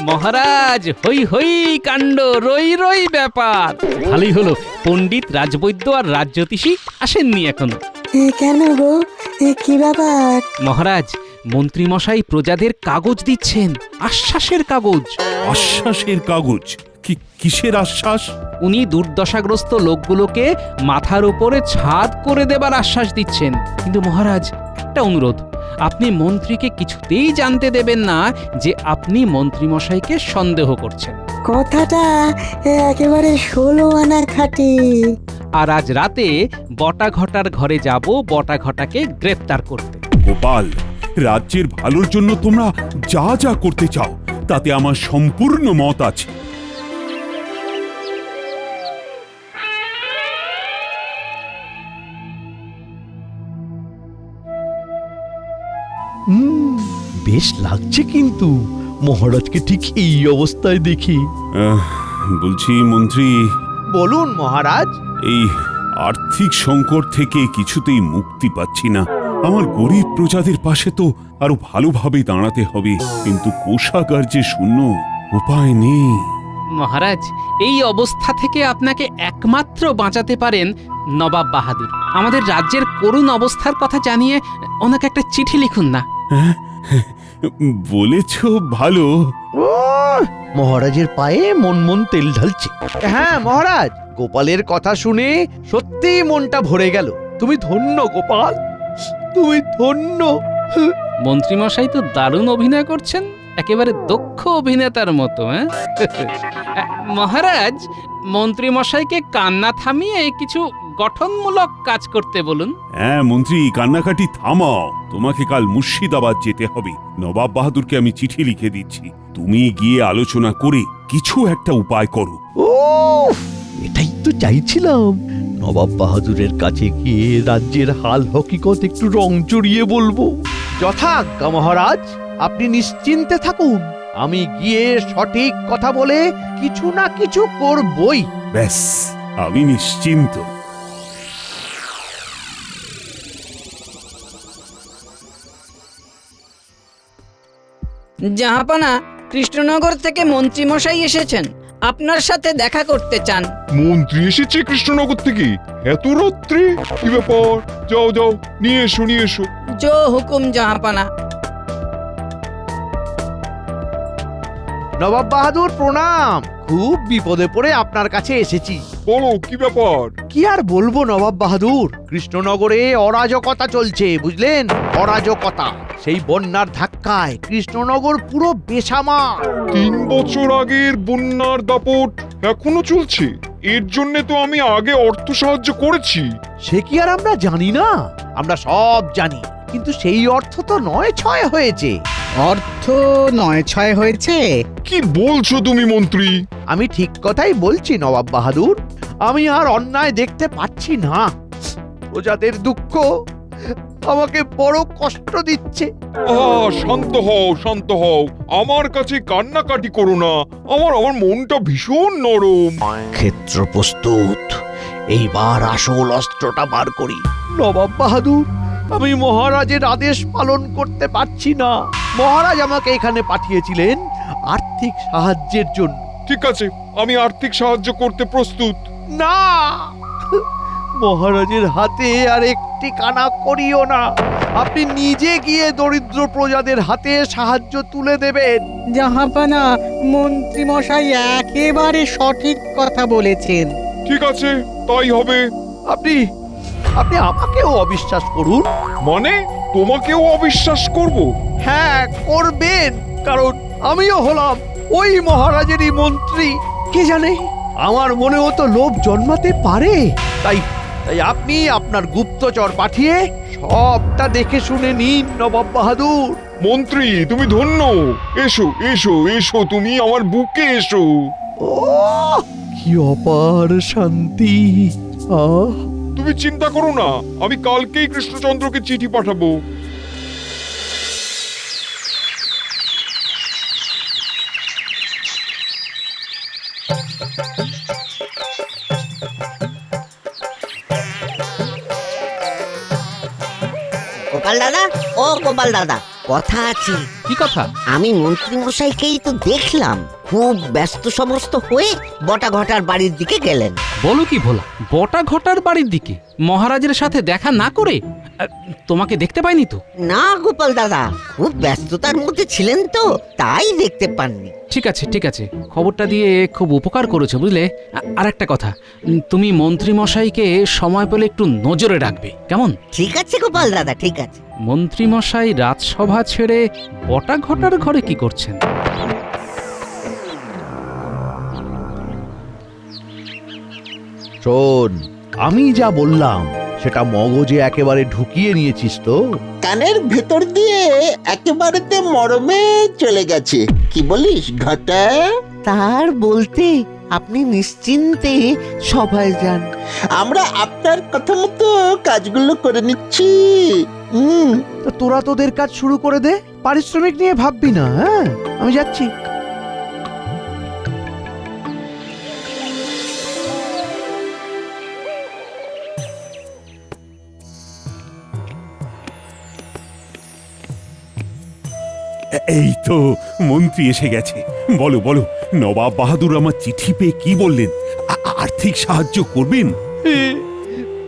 মহারাজ, হই হই কাণ্ড, রই রই ব্যাপার। ভালোই হলো পণ্ডিত, রাজবৈদ্য আর রাজজ্যোতিষী আসেননি এখনো। কেন গো, কি ব্যাপার? মহারাজ, মন্ত্রীমশাই প্রজাদের কাগজ দিচ্ছেন, আশ্বাসের কাগজ। আশ্বাসের কাগজ? কিসের আশ্বাস? উনি দুর্দশাগ্রস্ত লোকগুলোকে মাথার উপরে ছাদ করে দেবার আশ্বাস দিচ্ছেন। কিন্তু মহারাজ, একটা অনুরোধ, আপনি মন্ত্রীকে কিছুতেই জানতে দেবেন না যে আপনি মন্ত্রীমশাইকে সন্দেহ করছেন। কথাটা একেবারে 16 আনা খাঁটি। আর আজ রাতে বটাঘটার ঘরে যাব বটাঘটাকে গ্রেফতার করতে। গোপাল, রাজ্যের ভালোর জন্য তোমরা যা যা করতে চাও তাতে আমার সম্পূর্ণ মত আছে। বেশ লাগছে কিন্তু মহারাজকে ঠিক এই অবস্থায় দেখি। বলছি মন্ত্রী, বলুন মহারাজ। এই আর্থিক সংকট থেকে কিছুতেই মুক্তি পাচ্ছি না। আমার গরিব প্রজাদের পাশে তো আরো ভালোভাবে দাঁড়াতে হবে, কিন্তু কোষাগার যে শূন্য, উপায় নেই। মহারাজ, এই অবস্থা থেকে আপনাকে একমাত্র বাঁচাতে পারেন নবাব বাহাদুর। আমাদের রাজ্যের করুণ অবস্থার কথা জানিয়ে ওনাকে একটা চিঠি লিখুন না। বলেছ ভালো। মহারাজের পায়ে মন মন তেল ঢালছে। হ্যাঁ মহারাজ, গোপালের কথা শুনে সত্যি মনটা ভরে গেল। তুমি ধন্য গোপাল, তুমি ধন্য। মন্ত্রীমশাই তো দারুণ অভিনয় করছেন, একেবারে দক্ষ অভিনেতার মতো। মহারাজ, মন্ত্রীমশাইকে কান্না থামিয়ে কিছু গঠনমূলক কাজ করতে বলুন। হ্যাঁ মন্ত্রী, কান্নাকাটি থামাও। তোমাকে কাল মুর্শিদাবাদ যেতে হবে। নবাব বাহাদুরকে আমি চিঠি লিখে দিচ্ছি, তুমি গিয়ে আলোচনা করে কিছু একটা উপায় করো। ও, এটাই তো চাইছিলাম। নবাব বাহাদুরের কাছে গিয়ে রাজ্যের হাল হকিকত একটু রং চড়িয়ে বলবো। যথাজ্ঞা মহারাজ, আপনি নিশ্চিন্তে থাকুন। আমি গিয়ে সঠিক কথা বলে কিছু না কিছু করবই। ব্যাস, আমি নিশ্চিন্ত। জাহাপানা, কৃষ্ণনগর থেকে মন্ত্রীমশাই এসেছেন, আপনার সাথে দেখা করতে চান। মন্ত্রী এসেছে কৃষ্ণনগর থেকে এত রাত্রে? কি ব্যাপার? যাও যাও, নিয়ে এসো নিয়ে এসো। জো হুকুম জাহাপানা। নবাব বাহাদুর প্রণাম। খুব বিপদে পড়ে আপনার কাছে এসেছি। বলো কি ব্যাপার? কি আর বলবো নবাব বাহাদুর, কৃষ্ণনগরে অরাজকতা চলছে, বুঝলেন? অরাজকতা। সেই বন্যার ধাক্কায় কৃষ্ণনগর পুরো বেসামাল। 3 বছর আগের বন্যার দাপট এখনো চলছে? এর জন্য তো আমি আগে অর্থ সাহায্য করেছি। সে কি আর আমরা জানি না? আমরা সব জানি, কিন্তু সেই অর্থ তো 9-6 হয়েছে। অর্থ 9-6 হয়েছে? কি বলছো তুমি মন্ত্রী? আমি ঠিক কথাই বলছি নবাব বাহাদুর। আমি আর অন্যায় দেখতে পাচ্ছি না। প্রজাদের দুঃখ আমাকে বড় কষ্ট দিচ্ছে। শান্ত হও শান্ত হও, আমার কাছে কান্নাকাটি করো না। আমার মনটা ভীষণ নরম। ক্ষেত্র প্রস্তুত, এইবার আসল অস্ত্রটা বার করি। নবাব বাহাদুর, আমি মহারাজের আদেশ পালন করতে পারছি না। মহারাজ আমাকে এখানে পাঠিয়েছিলেন আর্থিক সাহায্যের জন্য। ঠিক আছে, আমি আর্থিক সাহায্য করতে প্রস্তুত। না, মহারাজের হাতে আর একটি কানা করিও না। আপনি নিজে গিয়ে দরিদ্র প্রজাদের হাতে সাহায্য তুলে দেবেন। জাহাপানা, মন্ত্রীমশাই একেবারে সঠিক কথা বলেছেন। ঠিক আছে, তাই হবে। আপনি আপনি আমাকেও অবিশ্বাস করুন। মানে তোমাকেও অবিশ্বাস করব? হ্যাঁ, করবেন, কারণ আমিও হলাম ওই মহারাজেরই মন্ত্রী। কে জানে, আমার মনেও তো লোভ জন্মাতে পারে। তাই তাই আপনি আপনার গুপ্তচর পাঠিয়ে সবটা দেখে শুনে নিন নবাব বাহাদুর। মন্ত্রী তুমি ধন্য। এসো এসো এসো, তুমি আমার বুকে এসো। ও, কি অপার শান্তি! আহ, তুমি চিন্তা করো না, আমি কালকেই কৃষ্ণচন্দ্রকে চিঠি পাঠাবো। গোপাল দাদা, ও গোপাল দাদা, কথা আছে। কি কথা? আমি মন্ত্রী মশাইকেই তো দেখলাম খুব ব্যস্ত সমস্ত হয়ে বটা ঘটার বাড়ির দিকে গেলেন। বলো কি ভোলা, বটা ঘটার বাড়ির দিকে মহারাজের সাথে দেখা না করে? তোমাকে দেখতে পাইনি তো। না গোপাল দাদা, খুব ব্যস্ততার মধ্যে ছিলেন তো, তাই দেখতে পাননি। ঠিক আছে ঠিক আছে, খবরটা দিয়ে খুব উপকার করেছো বুঝলে। আর একটা কথা, তুমি মন্ত্রী মশাইকে সময় পেলে একটু নজরে রাখবে, কেমন? ঠিক আছে গোপাল দাদা, ঠিক আছে। মন্ত্রী মশাই রাজসভা ছেড়ে বটা ঘটার ঘরে কি করছেন? শোন, আমি যা বললাম সেটা মগজে একেবারে ঢুকিয়ে নিয়েছিস তো? কানের ভেতর দিয়ে একেবারেতে মরমে চলে গেছে। কি বলিস ঘটা? তার বলতে আপনি নিশ্চিন্তে সবাই যান। আমরা আপনার কথা মতো কাজগুলো করে নিচ্ছি। তা তোরা তোদের কাজ শুরু করে দে, পারিশ্রমিক নিয়ে ভাববি না। হ্যাঁ, আমি যাচ্ছি। এই তো মন্ত্রী এসে গেছে। বলো বলো, নবাব বাহাদুর আমার চিঠি পেয়ে কি বললেন? আর্থিক সাহায্য করবেন?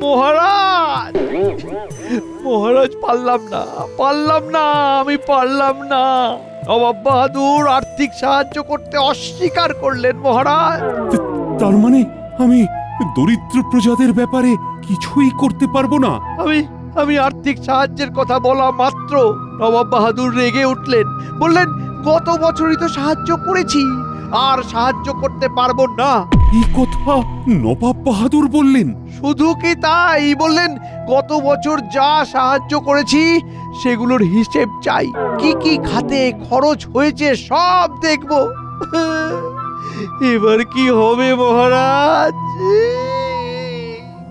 মহারাজ, মহারাজ পারলাম না, আমি পারলাম না। নবাব বাহাদুর আর্থিক সাহায্য করতে অস্বীকার করলেন মহারাজ। তার মানে আমি দরিদ্র প্রজাদের ব্যাপারে কিছুই করতে পারবো না? আমি আর্থিক সাহায্যের কথা বলা মাত্র নবাব বাহাদুর রেগে উঠলেন, বললেন গত বছরই তো সাহায্য করেছি, আর সাহায্য করতে পারবো না। এই কথা নবাব বাহাদুর বললেন? শুধু কি তাই, বললেন গত বছর যা সাহায্য করেছি সেগুলোর হিসেব চাই, কি কি খাতে খরচ হয়েছে সব দেখব। এবার কি হবে মহারাজ?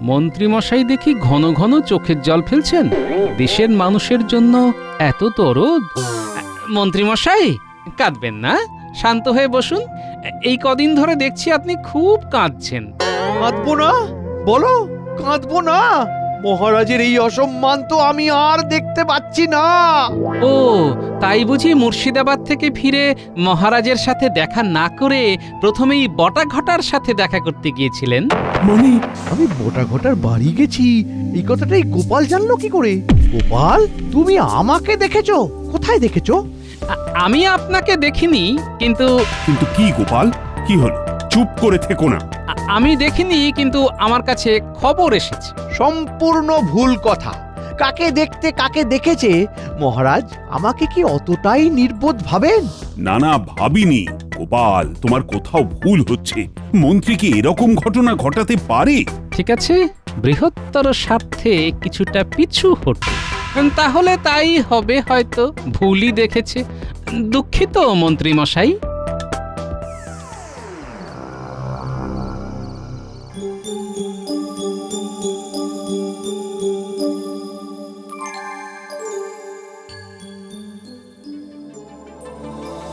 মন্ত্রী মশাই দেখি ঘন ঘন চোখের জল ফেলছেন। দেশের মানুষের জন্য এত দরদ। মন্ত্রী মশাই কাঁদবেন না, শান্ত হয়ে বসুন। এই কদিন ধরে দেখছি আপনি খুব কাঁদছেন। কাঁদবো না? বলো, কাঁদবো না? মহারাজের এই অসম্মান তো আমি আর দেখতে পাচ্ছি না। ও তাই বুঝি মুর্শিদাবাদ থেকে ফিরে মহারাজের সাথে দেখা না করে প্রথমেই বটা ঘটার সাথে দেখা করতে গিয়েছিলেন? মানে আমি বটা ঘটার বাড়ি গেছি, এই কথাটাই গোপাল জানলো কি করে? গোপাল, তুমি আমাকে দেখেছো? কোথায় দেখেছো? আমি আপনাকে দেখিনি, কিন্তু কিন্তু কি গোপাল, কি হলো? চুপ করে থেকো না। আমি দেখিনি, কিন্তু আমার কাছে খবর এসেছে। সম্পূর্ণ ভুল কথা। কাকে দেখতে কাকে দেখেছে? মহারাজ আমাকে কি অতটাই নির্বোধ ভাবেন? না না, ভাবিনি গোপাল, তোমার কোথাও ভুল হচ্ছে। মন্ত্রী কি এরকম ঘটনা ঘটাতে পারে? ঠিক আছে, বৃহত্তর স্বার্থে কিছুটা পিছু হটে, তাহলে তাই হবে হয়তো। ভুলই দেখেছে। দুঃখিত মন্ত্রী মশাই।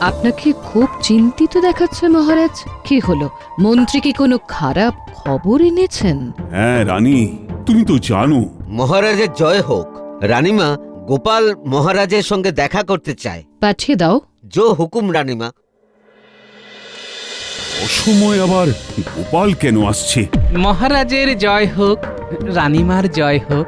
আপনাকে খুব চিন্তিত দেখাচ্ছে মহারাজ। কি হলো, মন্ত্রী কি কোনো খারাপ খবর এনেছেন? হ্যাঁ রানী, তুমি তো জানো। মহারাজের জয় হোক। রানীমা, গোপাল মহারাজের সঙ্গে দেখা করতে চায়। পাঠিয়ে দাও। জো হুকুম রানীমা। অসময় আবার গোপাল কেন আসছে? মহারাজের জয় হোক, রানীমার জয় হোক।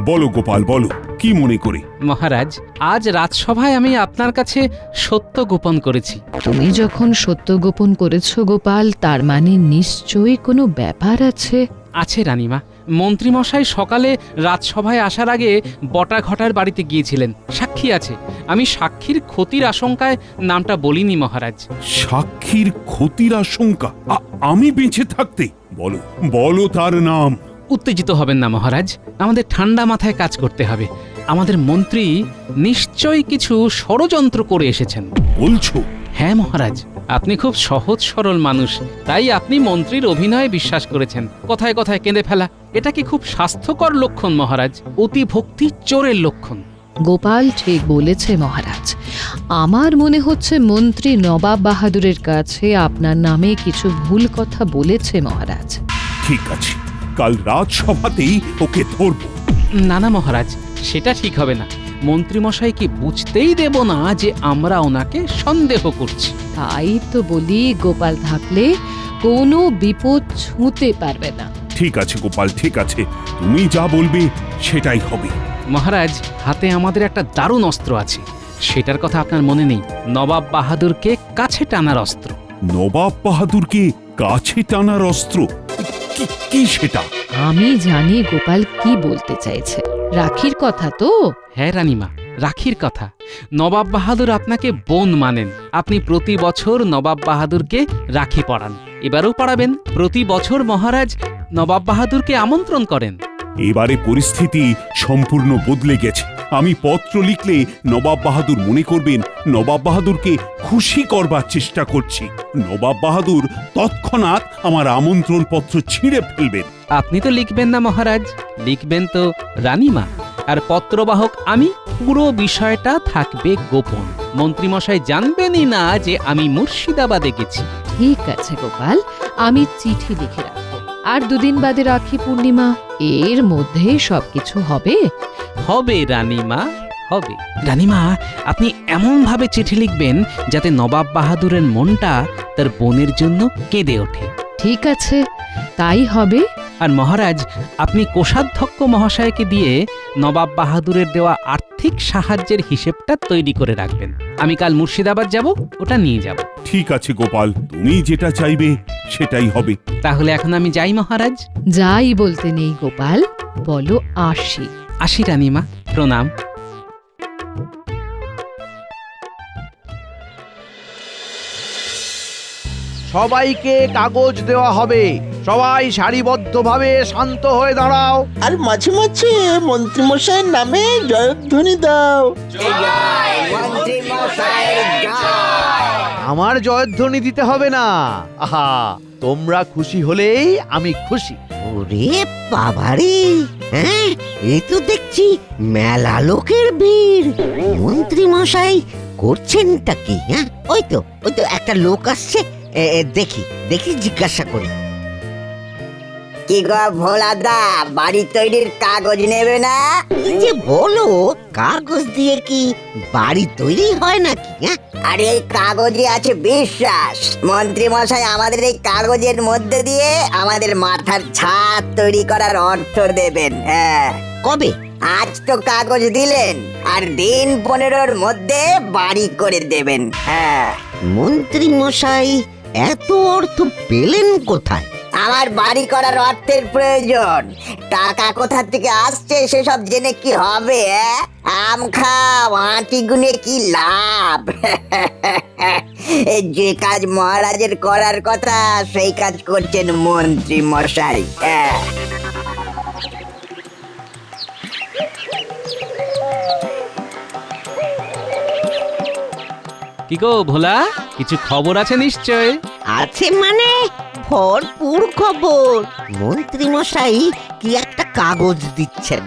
বলো গোপাল, বলো, কি মনে করে? মহারাজ, আজ রাজসভায় আমি আপনার কাছে সত্য গোপন করেছি। তুমি যখন সত্য গোপন করেছো গোপাল, তার মানে নিশ্চয়ই কোনো ব্যাপার আছে। আছে রানীমা। মন্ত্রীমশাই সকালে রাজসভায় আসার আগে বটা ঘটার বাড়িতে গিয়েছিলেন, সাক্ষী আছে। আমি সাক্ষীর ক্ষতির আশঙ্কায় নামটা বলিনি মহারাজ। সাক্ষীর ক্ষতির আশঙ্কা? আমি বেঁচে থাকতে? বলো বলো তার নাম। উত্তেজিত হবেন না মহারাজ, আমাদের ঠান্ডা মাথায় কাজ করতে হবে। আমাদের মন্ত্রী নিশ্চয়ই কিছু ষড়যন্ত্র করে এসেছেন। বলছো? হ্যাঁ মহারাজ, আপনি খুব সহজ সরল মানুষ, তাই আপনি মন্ত্রীর অভিনয়ে বিশ্বাস করেছেন। কথায় কথায় কেঁদে ফেলা, এটা কি খুব স্বাস্থ্যকর লক্ষণ মহারাজ? অতি ভক্তি চোরের লক্ষণ। গোপাল ঠিক বলেছে মহারাজ। আমার মনে হচ্ছে মন্ত্রী নবাব বাহাদুরের কাছে আপনার নামে কিছু ভুল কথা বলেছে মহারাজ। ঠিক আছে, কাল রাজসভাতেই ওকে ধরব। না না মহারাজ, সেটা ঠিক হবে না। মন্ত্রীমশাইকে বুঝতেই দেব না যে আমরা ওনাকে সন্দেহ করছি। তাই তো বলি, গোপাল থাকলে কোনো বিপদ ছুঁতে পারবে না। ঠিক আছে গোপাল, ঠিক আছে, তুমি যা বলবে সেটাই হবে। মহারাজ, হাতে আমাদের একটা দারুণ অস্ত্র আছে, সেটার কথা আপনার মনে নেই? নবাব বাহাদুরকে কাছে টানার অস্ত্র। নবাব বাহাদুরকে কাছে টানার অস্ত্র? কি সেটা? আমি জানি গোপাল কি বলতে চাইছে। রাখির কথা তো? হ্যাঁ রানীমা, রাখির কথা। নবাব বাহাদুর আপনাকে বোন মানেন। আপনি প্রতি বছর নবাব বাহাদুরকে রাখি পরান, এবারও পরাবেন। প্রতি বছর মহারাজ নবাব বাহাদুরকে আমন্ত্রণ করেন। এবারে পরিস্থিতি সম্পূর্ণ বদলে গেছে। আমি পত্র লিখলে নবাব বাহাদুর মনে করবেন নবাব বাহাদুরকে খুশি করবার চেষ্টা করছি। নবাব বাহাদুর তৎক্ষণাৎ আমার আমন্ত্রণ পত্র ছিঁড়ে ফেলবেন। আপনি তো লিখবেন না মহারাজ, লিখবেন তো রানীমা, আর পত্রবাহক আমি। পুরো বিষয়টা থাকবে গোপন। মন্ত্রীমশাই জানবেনই না যে আমি মুর্শিদাবাদে গেছি। ঠিক আছে গোপাল, আমি চিঠি লিখে রাখবো। আর দুদিন বাদে রাখি পূর্ণিমা, এর মধ্যে সবকিছু হবে। হবে রানীমা, হবে। রানীমা, আপনি এমন ভাবে চিঠি লিখবেন যাতে নবাব বাহাদুরের মনটা তার বোনের জন্য কেঁদে ওঠে। ঠিক আছে, তাই হবে। আর মহারাজ, আপনি কোষাধ্যক্ষ মহাশয়কে দিয়ে নবাব বাহাদুরের দেওয়া আর্থিক সাহায্যের হিসেবটা তৈরি করে রাখবেন। আমি কাল মুর্শিদাবাদ যাব, ওটা নিয়ে যাব। ঠিক আছে গোপাল, তুমি যেটা চাইবে সেটাই হবে। তাহলে এখন আমি যাই মহারাজ। যাই বলতে নেই গোপাল, বলো আসি। আসি রানীমা, প্রণাম। সবাইকে কাগজ দেওয়া হবে। সবাই সারিবদ্ধভাবে শান্ত হয়ে দাঁড়াও। আর মাঝে মাঝে মন্ত্রীমশাইয়ের নামে জয়ধ্বনি দাও। আমার জয়ধ্বনি দিতে হবে না। আহা, তোমরা খুশি হলেই আমি খুশি। ওরে বাবারে, হ্যাঁ, এই তো দেখছি মেলা লোকের ভিড়। মন্ত্রী মশাই করছেনটা কি? হ্যাঁ, ওই তো একটা লোক আসছে। দেখি দেখি জিজ্ঞাসা করি। কি গো ভোলাদা, বাড়ি তৈরির কাগজ নেবে না? কি যে বলো, কাগজ দিয়ে কি বাড়ি তৈরি হয় নাকি? হ্যাঁ, আরে এই কাগজে আছে বিশ্বাস। মন্ত্রী মশাই আমাদের এই কাগজের মধ্যে দিয়ে আমাদের মাথার ছাদ তৈরি করার অর্থ দেবেন। হ্যাঁ, কবে? আজ তো কাগজ দিলেন, আর দিন 15-র মধ্যে বাড়ি করে দেবেন। হ্যাঁ, মন্ত্রী মশাই এত অর্থ পেলেন কোথায়? আমার বাড়ি করার অর্থের প্রয়োজন। টাকা কোথা থেকে আসছে সেসব জেনে কি হবে? আম খাও, আঁটি গুনে কি লাভ? যে কাজ মহারাজের করার কথা সেই কাজ করছেন মন্ত্রী মশাই। কি গো ভোলা, কিছু খবর আছে নিশ্চয়? আছে মানে ভরপুর খবর। মন্ত্রী মশাই কি একটা কাগজ দিচ্ছেন।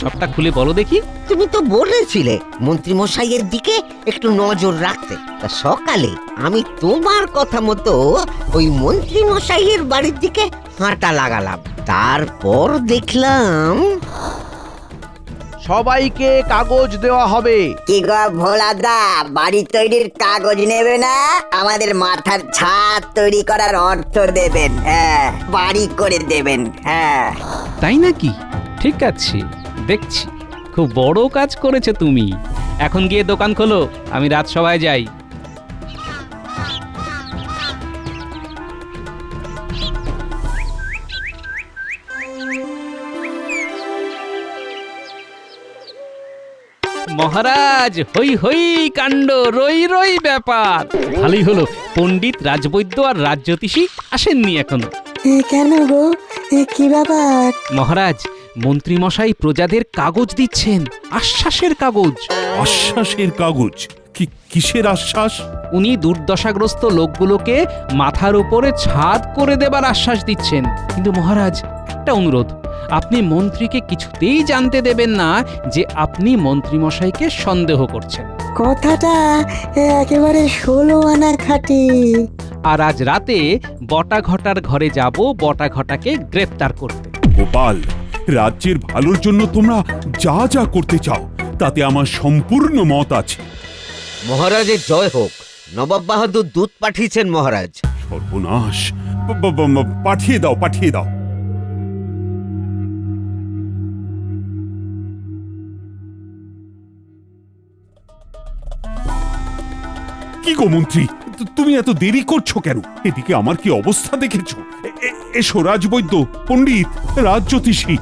সবটা খুলে বলো দেখি। তুমি তো বলেছিলে মন্ত্রী মশাইয়ের দিকে একটু নজর রাখতে। তা সকালে আমি তোমার কথা মতো ওই মন্ত্রী মশাইয়ের বাড়ির দিকে হাঁটা লাগালাম। তারপর দেখলাম সবাইকে কাগজ দেওয়া হবে। কি গো ভোলাদা, বাড়ি তৈরির কাগজ নেবে না? আমাদের মাথার ছাদ তৈরি করার অর্থ দেবেন। হ্যাঁ, বাড়ি করে দেবেন। হ্যাঁ, তাই নাকি? ঠিক আছে, দেখছি। খুব বড় কাজ করেছে তুমি। এখন গিয়ে দোকান খোলো, আমি রাজসভায় যাই। মহারাজ, হই হই কাণ্ড, রই রই ব্যাপার। ভালোই হলো পণ্ডিত, রাজবৈদ্য আর রাজজ্যোতিষী আসেননি এখনো। কেন গো, কি ব্যাপার? মহারাজ, মন্ত্রীমশাই প্রজাদের কাগজ দিচ্ছেন, আশ্বাসের কাগজ। আশ্বাসের কাগজ? কিসের আশ্বাস? উনি দুর্দশাগ্রস্ত লোকগুলোকে মাথার উপরে ছাদ করে দেবার আশ্বাস দিচ্ছেন। কিন্তু মহারাজ, একটা অনুরোধ, আপনি মন্ত্রীকে কিছুতেই জানতে দেবেন না যে আপনি মন্ত্রীমশাইকে সন্দেহ করছেন। কথাটা একেবারে 16 আনা খাঁটি। আর আজ রাতে বটাঘটার ঘরে যাব বটাঘটাকে গ্রেফতার করতে। গোপাল, রাজ্যের ভালোর জন্য তোমরা যা যা করতে চাও তাতে আমার সম্পূর্ণ মত আছে। মহারাজের জয় হোক। নবাব বাহাদুর দূত পাঠিয়েছেন মহারাজ। সর্বনাশ! পাঠিয়ে দাও, পাঠিয়ে দাও। কি গো মন্ত্রী, তুমি এত দেরি করছো কেন? এদিকে আমার কি অবস্থা দেখেছো? এসো রাজবৈদ্য, পণ্ডিত, রাজজ্যোতিষী।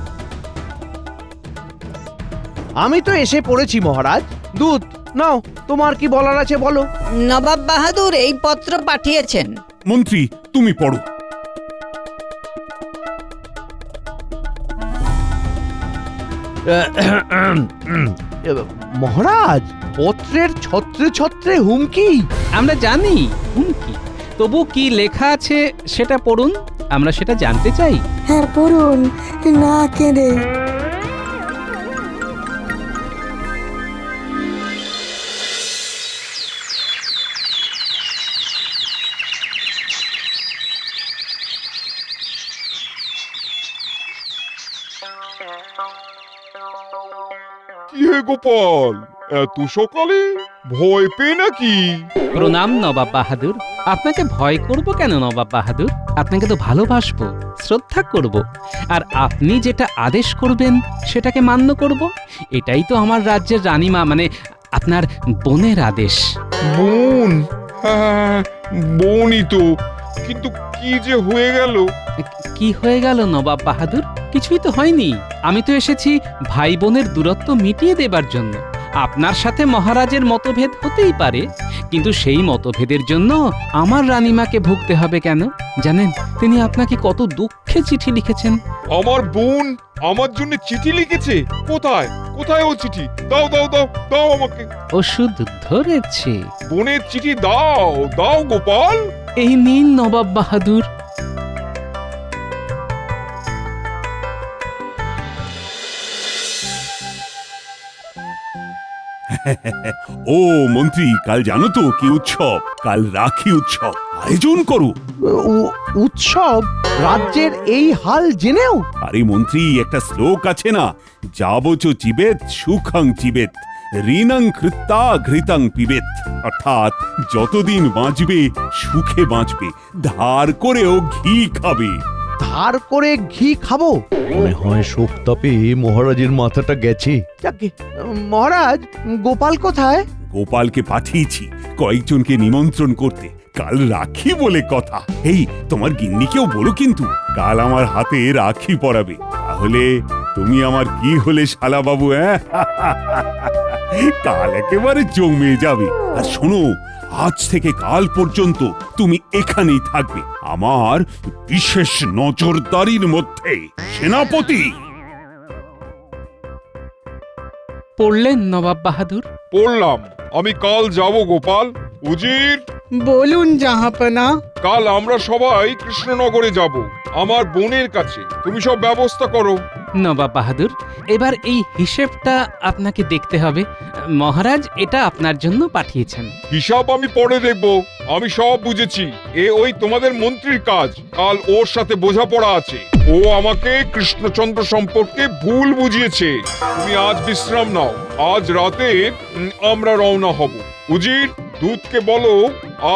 আমি তো এসে পড়েছি মহারাজ। দূত নাও, তোমার কি বলার আছে বলো। নবাব বাহাদুর এই পত্র পাঠিয়েছেন। মন্ত্রী, তুমি পড়ো। মহারাজ, পত্রের ছত্রে ছত্রে হুমকি। আমরা জানি হুমকি, তবু কি লেখা আছে সেটা পড়ুন, আমরা সেটা জানতে চাই। হ্যাঁ পড়ুন, না কেঁদে। কি হে গোপাল, এত সকালে ভয় পেয়ে নাকি? প্রণাম নবাব বাহাদুর। আপনাকে ভয় করব কেন নবাব বাহাদুর? আপনাকে তো ভালোবাসবো, শ্রদ্ধা করব, আর আপনি যেটা আদেশ করবেন সেটাকে মান্য করব। এটাই তো আমার রাজ্যের রানীমা, মানে আপনার বোনের আদেশ। বোন? হ্যাঁ, বোনই তো, কিন্তু কি যে হয়ে গেল। কি হয়ে গেল নবাব বাহাদুর? কিছুই তো হয়নি। আমি তো এসেছি ভাই বোনের দূরত্ব মিটিয়ে দেবার জন্য। আপনার সাথে মহারাজের মতভেদ হতেই পারে, কিন্তু সেই মতভেদের জন্য আমার রানীমাকে ভুগতে হবে কেন? জানেন তিনি আপনাকে কত দুঃখে চিঠি লিখেছেন। আমার বোন আমার জন্য চিঠি লিখেছে? কোথায় কোথায় ও চিঠি? দাও দাও দাও দাও আমাকে। ওষুধ ধরেছে। বোনের চিঠি দাও দাও গোপাল। এই নিন নবাব বাহাদুর। ও মন্ত্রী, কাল জানো তো কি উৎসব? কাল রাখি উৎসব। আয়োজন করো। উৎসব? রাজ্যের এই হাল জেনেও? আরে মন্ত্রী, একটা শ্লোক আছে না, যাবচ জীবেত সুখং জীবেত, ঋণং কৃত্তা ঘৃতাং পিবেত। অর্থাৎ যতদিন বাঁচবে সুখে বাঁচবে, ধার করেও ঘি খাবে। ধার করে ঘি খাবো? মনে হয় শোক তাপে মহারাজের মাথাটা গেছে। যাকে মহারাজ, গোপাল কোথায়? গোপালকে পাঠিয়েছি কয়েকজনকে নিমন্ত্রণ করতে। কাল রাখি বলে কথা। এই তোমার গিন্নিকেও বলো কিন্তু, কাল আমার হাতে রাখি পরাবে। তাহলে তুমি আমার কি হলে শালা বাবু? কাল একেবারে জমে যাবে। আর শোনো, আজ থেকে কাল পর্যন্ত তুমি এখানেই থাকবে, আমার বিশেষ নজরদারির মধ্যে। সেনাপতি। পড়লেন নবাব বাহাদুর? পড়লাম। আমি কাল যাব গোপাল। উজির, বলুন জাহাপনা। কাল আমরা সবাই কৃষ্ণনগরে যাব, আমার বোনের কাছে। তুমি সব ব্যবস্থা করো। নবাব বাহাদুর, এবার এই হিসেবটা আপনাকে দেখতে হবে। মহারাজ এটা আপনার জন্য পাঠিয়েছেন। হিসাব আমি পরে দেখব, আমি সব বুঝেছি। ওই তোমাদের মন্ত্রীর কাজ। কাল ওর সাথে বোঝাপড়া আছে। ও আমাকে কৃষ্ণচন্দ্র সম্পর্কে ভুল বুঝিয়েছে। তুমি আজ বিশ্রাম নাও, আজ রাতে আমরা রওনা হব। উজির, দূতকে বলো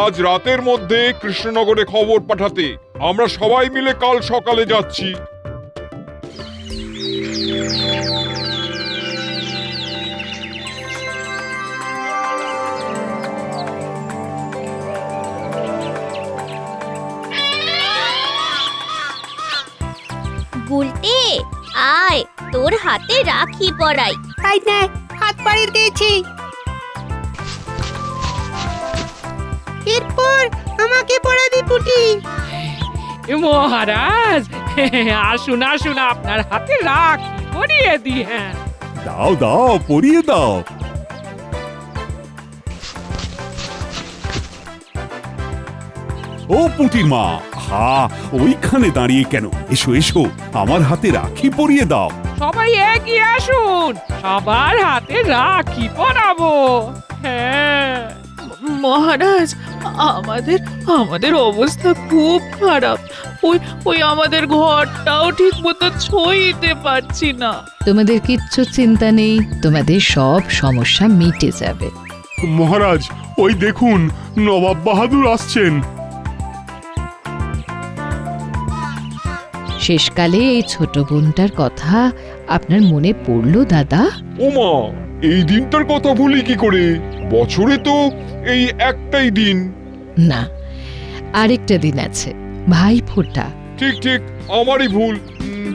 আজ রাতের মধ্যে কৃষ্ণনগরে খবর পাঠাতে। আমরা সবাই মিলে কাল সকালে যাচ্ছি। গুলটে, আয়, তোর হাতে রাখি পরাই। তাই না, হাত বাড়িয়ে দিয়েছি। এরপর আমাকে পড়াবি পুটি। মহারাজ, আসুন আসুন, আপনার হাতে রাখি পরিয়ে দিই। হ্যাঁ, দাও দাও, পরিয়ে দাও। ও পুটির মা, হা, ওইখানে দাঁড়িয়ে কেন? এসো এসো, আমার হাতে রাখি পরিয়ে দাও। সবাই এগিয়ে আসুন, সবার হাতে রাখি পরাবো। হ্যাঁ মহারাজ, আমাদের আমাদের অবস্থা খুব খারাপ। ওই ওই আমাদের ঘরটাও ঠিক মতো ছইতে পারছি না। তোমাদের কিচ্ছু চিন্তা নেই, তোমাদের সব সমস্যা মিটে যাবে। মহারাজ, ওই দেখুন নবাব বাহাদুর আসছেন। শেষকালে এই ছোট বোনটার কথা আপনার মনে পড়লো দাদা? ওমা, এই দিনটার কথা ভুলি কি করে? বছরে তো এই একটাই দিন। না, আরেকটা দিন আছে, ভাই ফোঁটা। ঠিক ঠিক, আমারই ভুল।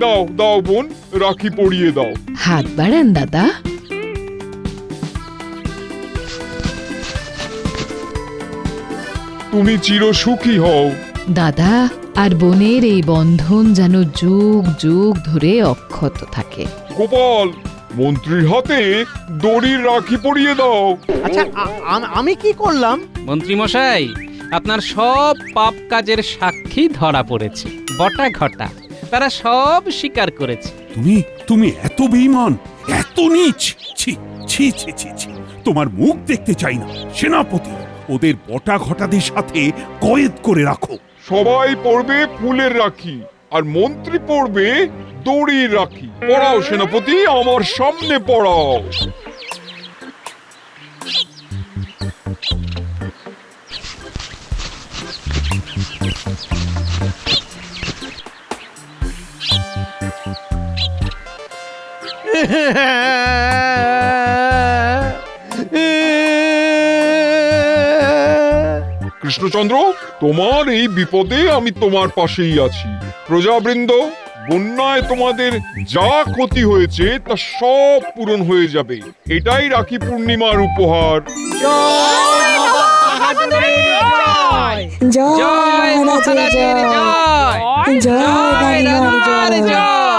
দাও দাও বোন, রাখি পরিয়ে দাও। হাত বাড়ান দাদা। তুমি চির সুখী হও। দাদা আর বোনের এই বন্ধন যেন যুগ যুগ ধরে অক্ষত থাকে। গোপাল, মন্ত্রীর হাতে দড়ির রাখি পরিয়ে দাও। আচ্ছা, আমি কি করলাম? মন্ত্রী মশাই, আপনার সব পাপ কাজের সাক্ষী ধরা পড়েছে, বটা ঘটা তারা সব স্বীকার করেছে। তুমি তুমি এত বেঈমান, এত নীচ! ছি ছি ছি ছি ছি! তোমার মুখ দেখতে চাই না। সেনাপতি, ওদের বটা ঘটাদের সাথে কয়েদ করে রাখো। সবাই পড়বে ফুলের রাখি, আর মন্ত্রী পড়বে দড়ির রাখি। পড়াও সেনাপতি, আমার সামনে পড়াও। কৃষ্ণচন্দ্র, তোমার এই বিপদে আমি তোমার পাশেই আছি। প্রজাবৃন্দ, বন্যায় তোমাদের যা ক্ষতি হয়েছে তা সব পূরণ হয়ে যাবে। এটাই রাখি পূর্ণিমার উপহার। জয় জয় মহারাজের মহারাজের জয়! জয়, জয় জয় রানীমার রানীমার জয়। জয়!